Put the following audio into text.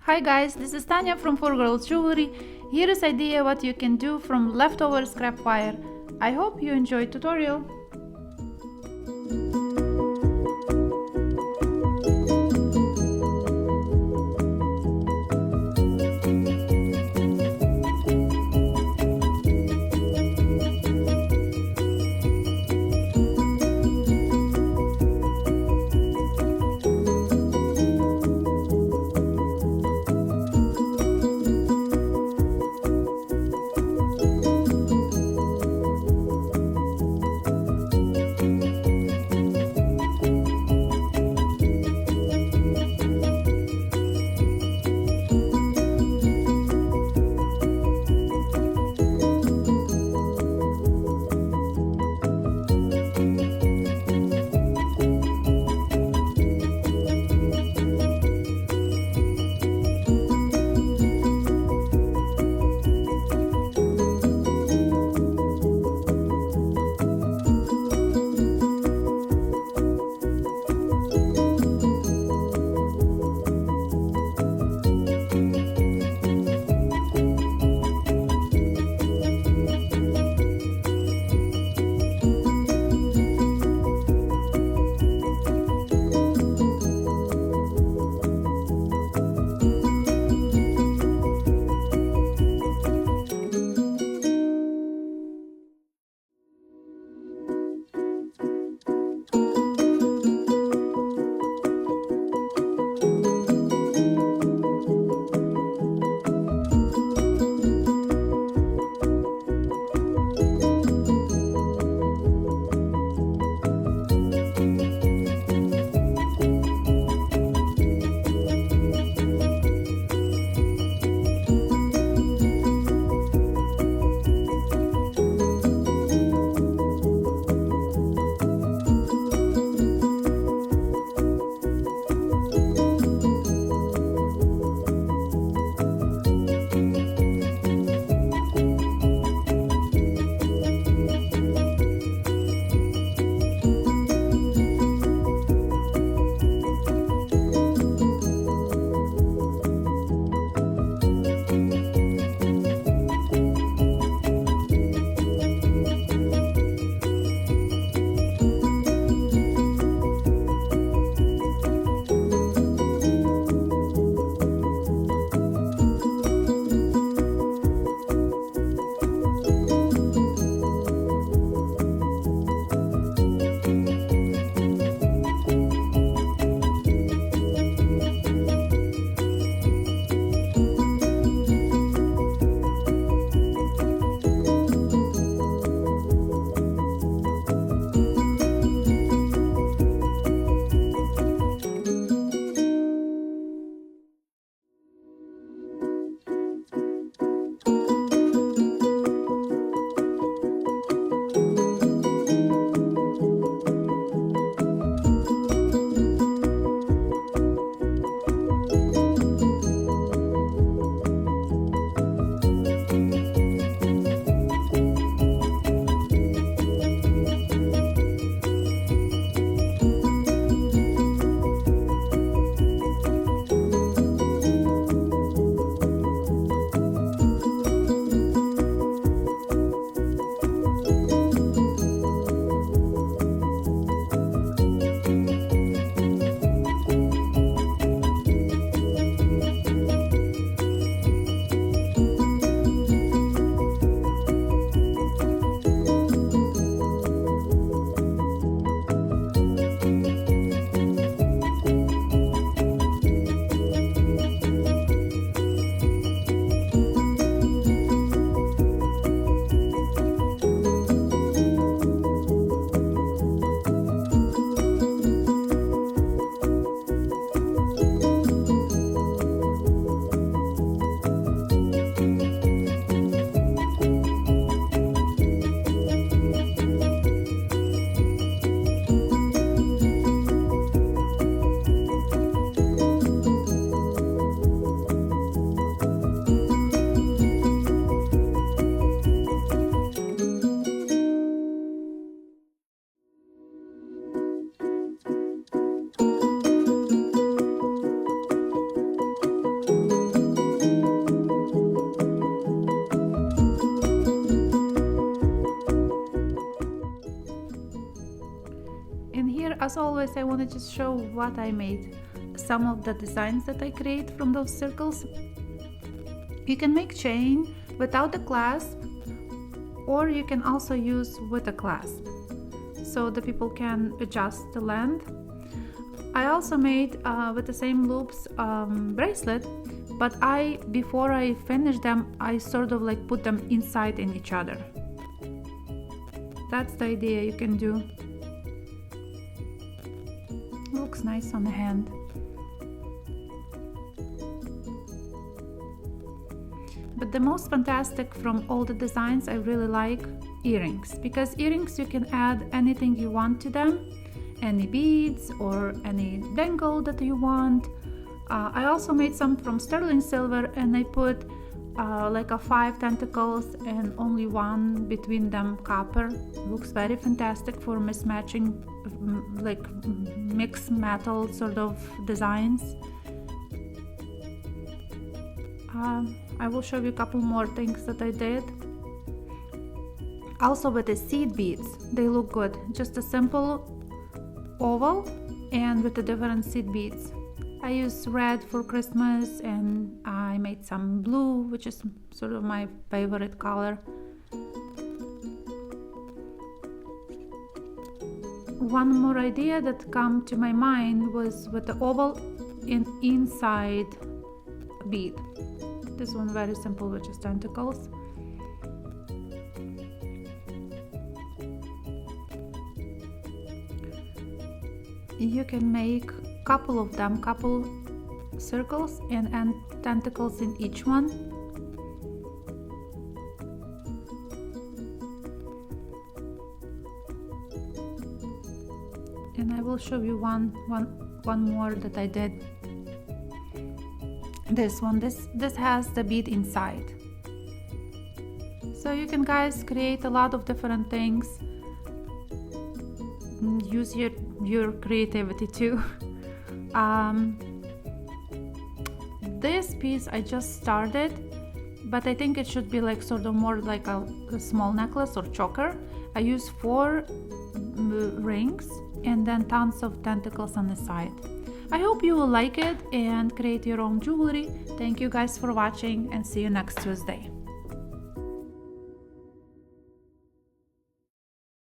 Hi guys, this is Tanya from 4 Girls Jewelry. Here is idea what you can do from leftover scrap wire. I hope you enjoy tutorial. as always, I want to just show what I made, some of the designs that I create from those circles. You can make chain without the clasp, or you can also use with a clasp, so the people can adjust the length. I also made with the same loops bracelet, but before I finish them, I sort of like put them inside in each other. That's the idea you can do. Looks nice on the hand. But the most fantastic from all the designs I really like earrings, because earrings you can add anything you want to them, any beads or any bangle that you want. I also made some from sterling silver, and I put like a 5 tentacles and only one between them copper. Looks very fantastic for mismatching, like mixed metal sort of designs. I will show you a couple more things that I did. Also with the seed beads, they look good. Just a simple oval and with the different seed beads. I used red for Christmas, and I made some blue, which is sort of my favorite color. One more idea that came to my mind was with the oval inside bead. This one very simple with just tentacles. You can make couple of them, couple circles and tentacles in each one. And I will show you one more that I did. This one, this has the bead inside. So you can guys create a lot of different things. Use your creativity too. This piece I just started, but I think it should be like sort of more like a small necklace or choker. I use 4 rings and then tons of tentacles on the side. I hope you will like it and create your own jewelry. Thank you guys for watching, and see you next Tuesday.